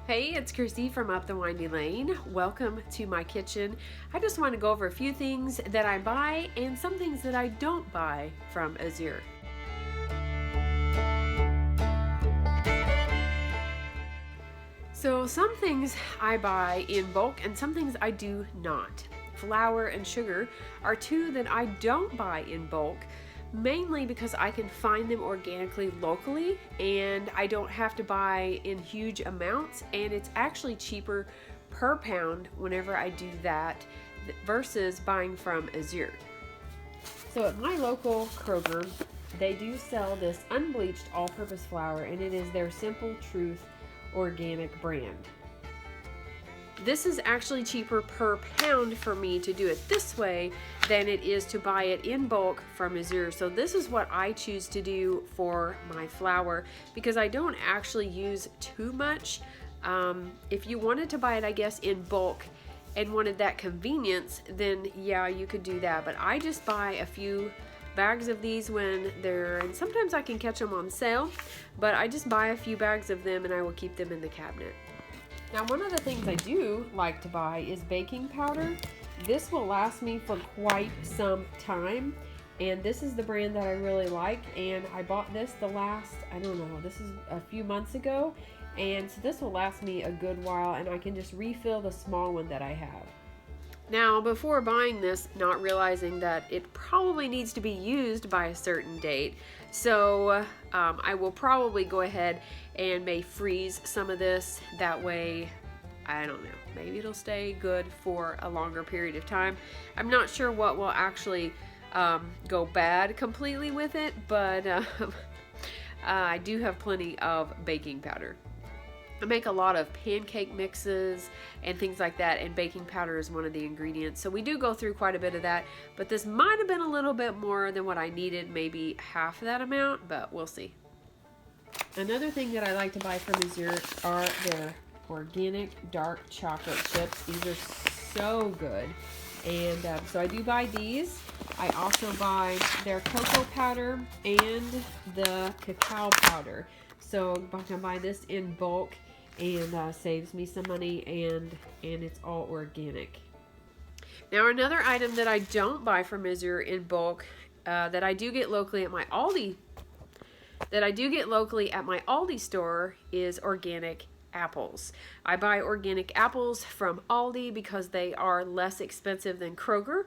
Hey, it's Christy from Up the Windy Lane. Welcome to my kitchen. I just want to go over a few things that I buy and some things that I don't buy from Azure. So some things I buy in bulk and some things I do not. Flour and sugar are two that I don't buy in bulk, mainly because I can find them organically locally and I don't have to buy in huge amounts, and it's actually cheaper per pound whenever I do that versus buying from Azure. So at my local Kroger, they do sell this unbleached all-purpose flour, and it is their Simple Truth organic brand. This is actually cheaper per pound for me to do it this way than it is to buy it in bulk from Azure. So this is what I choose to do for my flour because I don't actually use too much. If you wanted to buy it, I guess, in bulk and wanted that convenience, then yeah, you could do that. But I just buy a few bags of these when they're, and sometimes I can catch them on sale, but I just buy a few bags of them and I will keep them in the cabinet. Now, one of the things I do like to buy is baking powder. This will last me for quite some time, and this is the brand that I really like, and I bought this this is a few months ago, and so this will last me a good while, and I can just refill the small one that I have. Now, before buying this, not realizing that it probably needs to be used by a certain date, so I will probably go ahead and may freeze some of this. That way, I don't know, maybe it'll stay good for a longer period of time. I'm not sure what will actually go bad completely with it, but I do have plenty of baking powder. I make a lot of pancake mixes and things like that, and baking powder is one of the ingredients. So we do go through quite a bit of that, but this might have been a little bit more than what I needed, maybe half that amount, but we'll see. Another thing that I like to buy from Azure are their organic dark chocolate chips. These are so good, and so I do buy these. I also buy their cocoa powder and the cacao powder. So I can buy this in bulk, and saves me some money, and it's all organic. Now, another item that I don't buy from Azure in bulk that I do get locally at my Aldi store is organic apples. I buy organic apples from Aldi because they are less expensive than Kroger,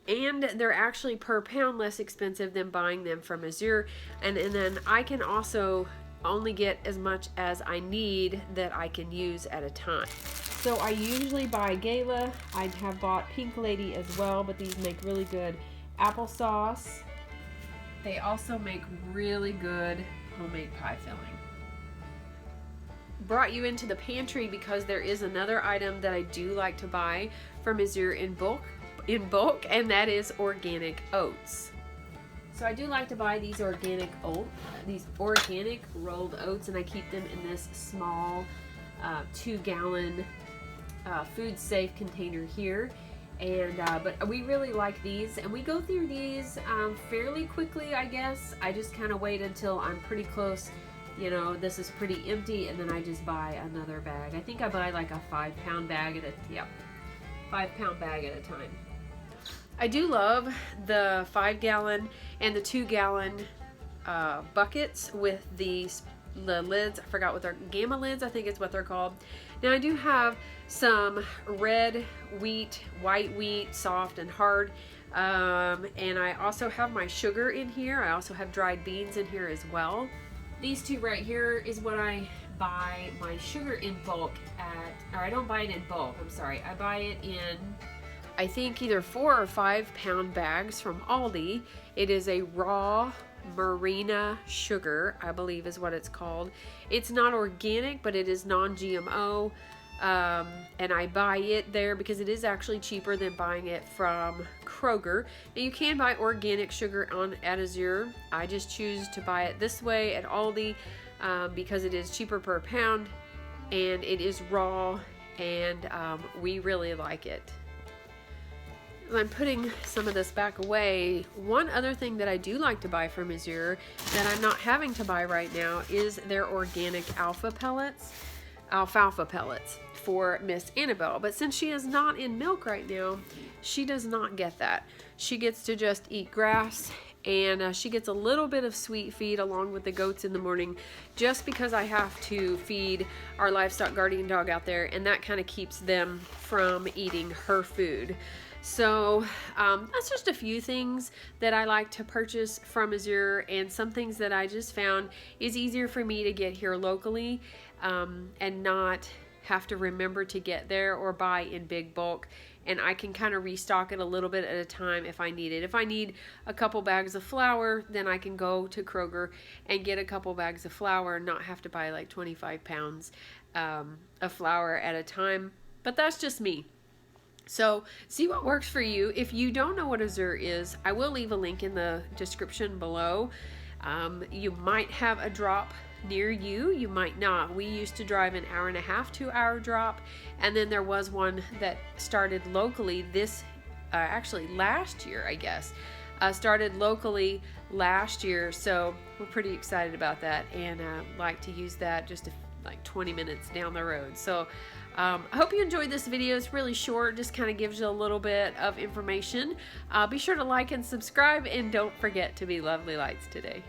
and they're actually per pound less expensive than buying them from Azure, and then I can also only get as much as I need that I can use at a time. So I usually buy Gala. I have bought Pink Lady as well, but these make really good applesauce. They also make really good homemade pie filling. Brought you into the pantry because there is another item that I do like to buy from Azure in bulk, and that is organic oats. So I do like to buy these organic rolled oats, and I keep them in this small 2-gallon food safe container here. And but we really like these, and we go through these fairly quickly, I guess. I just kind of wait until I'm pretty close. You know, this is pretty empty, and then I just buy another bag. I think I buy like a 5-pound bag at a time. I do love the 5-gallon and the 2-gallon buckets with the lids. I forgot what they're, gamma lids, I think is what they're called. Now I do have some red wheat, white wheat, soft and hard, and I also have my sugar in here. I also have dried beans in here as well. These two right here is what I buy my sugar in bulk at, or I don't buy it in bulk, I'm sorry. I buy it in, I think, either 4 or 5-pound bags from Aldi. It is a raw Marina sugar, I believe is what it's called. It's not organic, but it is non-GMO, and I buy it there because it is actually cheaper than buying it from Kroger. Now, you can buy organic sugar at Azure. I just choose to buy it this way at Aldi because it is cheaper per pound, and it is raw, and we really like it. I'm putting some of this back away. One other thing that I do like to buy from Azure that I'm not having to buy right now is their organic alpha pellets. alfalfa pellets for Miss Annabelle. But since she is not in milk right now, she does not get that. She gets to just eat grass, and she gets a little bit of sweet feed along with the goats in the morning, just because I have to feed our livestock guardian dog out there, and that kind of keeps them from eating her food. So that's just a few things that I like to purchase from Azure, and some things that I just found is easier for me to get here locally and not have to remember to get there or buy in big bulk. And I can kind of restock it a little bit at a time if I need it. If I need a couple bags of flour, then I can go to Kroger and get a couple bags of flour and not have to buy like 25 pounds of flour at a time. But that's just me. So see what works for you. If you don't know what Azure is, I will leave a link in the description below. You might have a drop near you, you might not. We used to drive an 1.5 hour, 2 hour drop, and then there was one that started locally actually last year, I guess. Started locally last year, so we're pretty excited about that, and like to use that just like 20 minutes down the road. So I hope you enjoyed this video. It's really short, just kind of gives you a little bit of information. Be sure to like and subscribe, and don't forget to be lovely lights today.